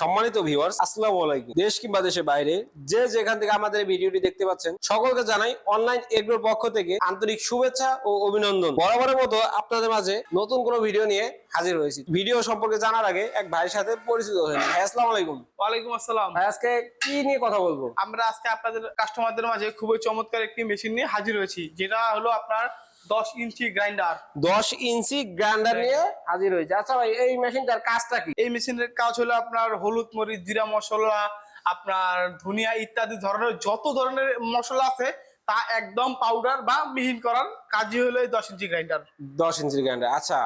সম্মানিত ভিউয়ার্স, আসসালামু আলাইকুম। দেশ কিংবা দেশের বাইরে যে যেখান থেকে আমাদের এই ভিডিওটি দেখতে পাচ্ছেন, সকলকে জানাই অনলাইন এগ্রোর পক্ষ থেকে আন্তরিক শুভেচ্ছা ও অভিনন্দন। বরাবরের মতো আপনাদের মাঝে নতুন কোনো ভিডিও নিয়ে হাজির হয়েছি। ভিডিও সম্পর্কে জানার আগে এক ভাইয়ের সাথে পরিচিত হয়ে নিই। ভাই, আসসালামু আলাইকুম। ওয়ালাইকুম আসসালাম। ভাই, আজকে কি নিয়ে কথা বলবো? আমরা আজকে আপনাদের কাস্টমারদের মাঝে খুবই চমৎকার একটি মেশিন নিয়ে হাজির হয়েছি, যেটা হলো আপনার 10 ইঞ্চি গ্রাইন্ডার। 10 ইঞ্চি গ্রাইন্ডার নিয়ে হাজির হয়েছে। আচ্ছা ভাই, এই মেশিনটার কাজটা কি? এই মেশিনের কাজ হলো আপনার হলুদ, মরিচ, জিরা মশলা, আপনার ধনিয়া ইত্যাদি ধরনের যত ধরনের মশলা আছে তা একদম পাউডার বা মিহিন করার কাজই হলো এই 10 ইঞ্চি গ্রাইন্ডার। 10 inch grinder. আচ্ছা,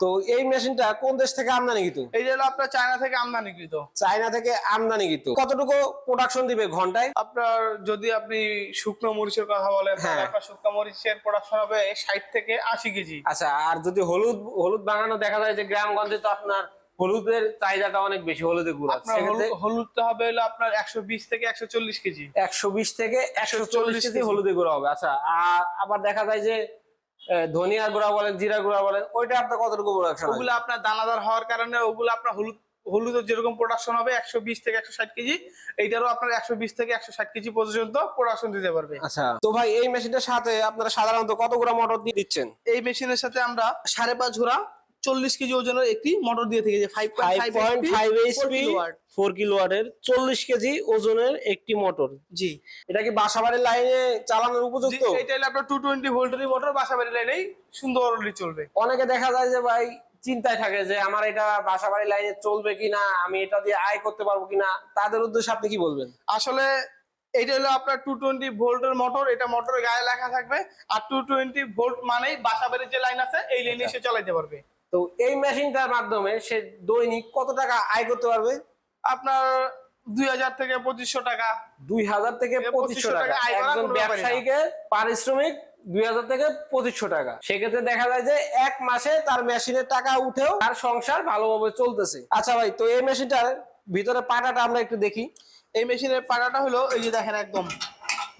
তো এই মেশিনটা কোন দেশ থেকে আমদানিকৃত? এই হলো আপনার চায়না থেকে আমদানিকৃত। চায়না থেকে আমদানিকৃত। কতটুকু প্রোডাকশন দিবে ঘন্টায়? আপনার যদি আপনি শুকনো মরিচের কথা বলেন, তাহলে আপনার শুকনো মরিচের প্রোডাকশন হবে 60 থেকে 80 কেজি। আচ্ছা, আর যদি হলুদ বানানো দেখা যায় যে গ্রামগঞ্জে তো আপনার হলুদের চাহিদাটা অনেক বেশি, হলুদের গুঁড়া। হলুদটা হবে হলো আপনার 120 থেকে 140 কেজি। 120 থেকে 140 কেজি হলুদের গুঁড়া হবে। আচ্ছা, আবার দেখা যায় যে ধনিয়া গুঁড়া বলেন, জিরা গুঁড়া বলেন, ওইটা আপনার কতটুকু প্রোডাকশন? ওগুলো আপনার দানাদার হওয়ার কারণে ওগুলো আপনার হলুদের যেরকম প্রোডাকশন হবে 120 থেকে 160 কেজি, এইটারও আপনার 120 থেকে 160 কেজি পর্যন্ত প্রোডাকশন দিতে পারবে। আচ্ছা, তো ভাই এই মেশিনটার সাথে আপনারা সাধারণত কত গ্রাম মোটর দিয়ে দিচ্ছেন? এই মেশিনের সাথে আমরা 5.5 ঘোড়া 40 কেজি ওজনের একটি মোটর দিয়ে থেকে যে 5.5 HP 4 কিলোওয়াটের 40 কেজি ওজনের একটি মোটর। জি, এটা কি বাসাবাড়ির লাইনে চালানোর উপযুক্ত? এটা হলো আপনার 220 ভোল্টের মোটর, বাসাবাড়ির লাইনেই সুন্দরলি চলবে। অনেকে দেখা যায় যে ভাই চিন্তায় থাকে যে আমার এটা বাসাবাড়ির লাইনে চলবে কিনা, আমি এটা দিয়ে আয় করতে পারবো কিনা, তাদের উদ্দেশ্যে আপনি কি বলবেন? আসলে এটা হলো আপনার 220 ভোল্টের মোটর, এটা মোটরের গায়ে লেখা থাকবে, আর 220 ভোল্ট মানেই বাসাবাড়ির যে লাইন আছে এই লাইনে সে চালাতে পারবে। তো এই মেশিনটার মাধ্যমে সে দৈনিক কত টাকা আয় করতে পারবে? আপনার 2000 থেকে 2500 টাকা। 2000 থেকে 2500 টাকা। একজন ব্যবসায়ীকে পারিশ্রমিক 2000 থেকে 2500 টাকা। সেক্ষেত্রে দেখা যায় যে এক মাসে তার মেশিনের টাকা উঠেও তার সংসার ভালোভাবে চলতেছে। আচ্ছা ভাই, তো এই মেশিনটার ভিতরে পাটাটা আমরা একটু দেখি। এই মেশিনের পাটাটা হলো এই যে দেখেন, একদম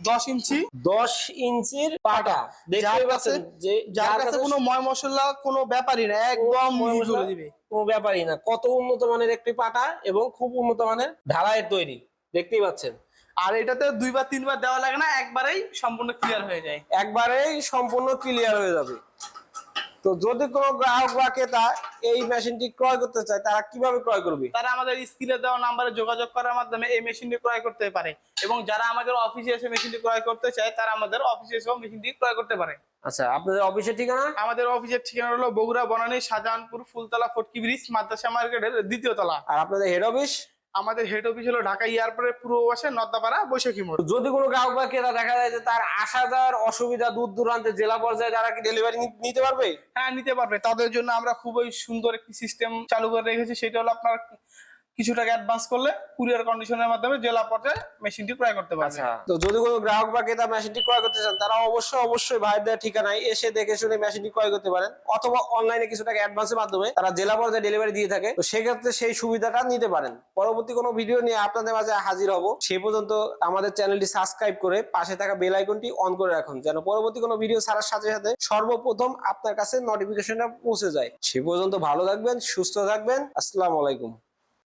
10 ইঞ্চি 10 ইঞ্চির পাটা। দেখতে পাচ্ছেন যে যার কাছে কোনো ময় মশলা কোনো ব্যাপারই না, একদম করে দিবে, কোনো ব্যাপারই না। কত উন্নত মানের একটি পাটা এবং খুব উন্নত মানের ঢালাইয়ের তৈরি, দেখতেই পাচ্ছেন। আর এটাতে 2 বা 3 বার দেওয়া লাগে না, একবারেই সম্পূর্ণ ক্লিয়ার হয়ে যায়। একবারেই সম্পূর্ণ ক্লিয়ার হয়ে যাবে। তো যদি কোনো গ্রাহক বা ক্রেতা এই মেশিনটি ক্রয় করতে চায়, তারা কিভাবে ক্রয় করবে? তারা আমাদের স্ক্রিনে দেওয়া নাম্বারে যোগাযোগ করার মাধ্যমে এই মেশিনটি ক্রয় করতে পারে, এবং যারা আমাদের অফিসে এসে মেশিনটি ক্রয় করতে চায় তারা আমাদের অফিসে এসেও মেশিনটি ক্রয় করতে পারে। আচ্ছা, আপনাদের অফিসের ঠিকানা? আমাদের অফিসের ঠিকানা হলো বগুড়া বনানী শাহজাহানপুর ফুলতলা ফটকি ব্রিজ মাদ্রাসা মার্কেটের 2য় তলা। আর আপনাদের হেড অফিস? আমাদের হেড অফিস হলো ঢাকা এয়ারপোর্টের পূর্ব পাশে নদ্দাপাড়া বৈশাখী মোড়। যদি কোনো গ্রাহক বা ক্রেতা দেখা যায় যে তার আসা যাওয়ার অসুবিধা, দূর দূরান্তে জেলা পর্যায়ে, তারা কি ডেলিভারি নিতে পারবে? হ্যাঁ, নিতে পারবে। তাদের জন্য আমরা খুবই সুন্দর একটি সিস্টেম চালু করে রেখেছি। সেটা হলো আপনার কিছু টাকা অ্যাডভান্স করলে কুরিয়ার কন্ডিশনের মাধ্যমে জেলা পর্যায়ে মেশিনটি ক্রয় করতে পারবে। তো যদি কোনো গ্রাহক বা ক্রেতা মেশিনটি ক্রয় করতে চান, তারা অবশ্যই ভাইদের ঠিকানায় এসে দেখে শুনে মেশিনটি ক্রয় করতে পারেন, অথবা অনলাইনে কিছু টাকা অ্যাডভান্সের মাধ্যমে তারা জেলা পর্যায়ে ডেলিভারি দিয়ে থাকে। তো সেক্ষেত্রে সেই সুবিধাটা নিতে পারেন। পরবর্তী কোনো ভিডিও নিয়ে আপনাদের মাঝে হাজির হব। সেই পর্যন্ত আমাদের চ্যানেলটি সাবস্ক্রাইব করে পাশে থাকা বেল আইকনটি অন করে রাখুন, যেন পরবর্তী কোনো ভিডিও ছাড়ার সাথে সাথে সর্বপ্রথম আপনার কাছে নোটিফিকেশনটা পৌঁছে যায়। সে পর্যন্ত ভালো থাকবেন, সুস্থ থাকবেন। আসসালামু আলাইকুম।